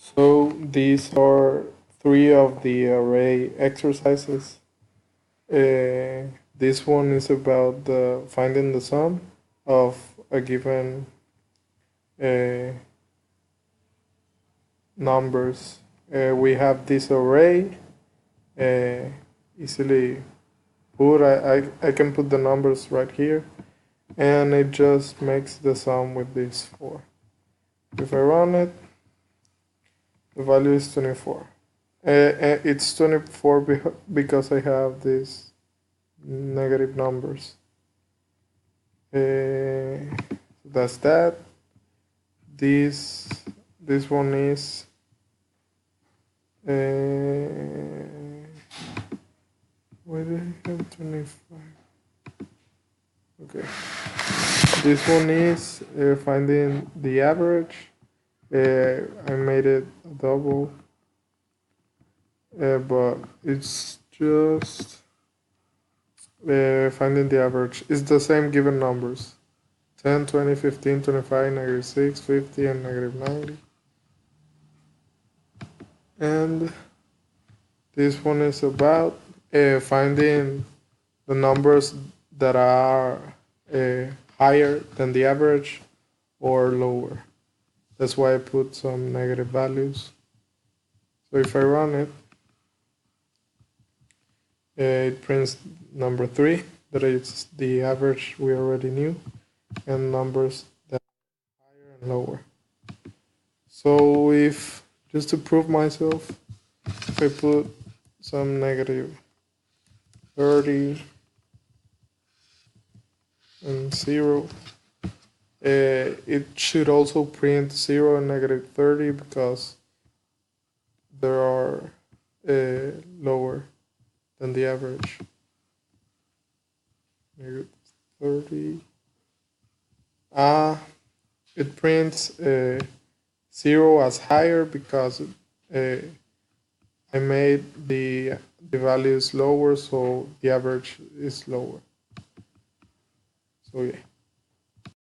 So these are three of the array exercises. This one is about finding the sum of a given uh, numbers. We have this array easily put. I can put the numbers right here, and it just makes the sum with these four. If I run it, the value is 24. It's 24 because I have these negative numbers. That's that. This one is why did I have 25? Okay. This one is finding the average. I made it a double, but it's just finding the average. It's the same given numbers: 10, 20, 15, 25, -6, 50, and -90. And this one is about finding the numbers that are higher than the average or lower. That's why I put some negative values. So if I run it, it prints number 3, that is the average we already knew, and numbers that are higher and lower. So if, just to prove myself, if I put some -30 and 0, it should also print 0 and -30 because there are lower than the average. -30. It prints 0 as higher because I made the values lower, so the average is lower. So yeah.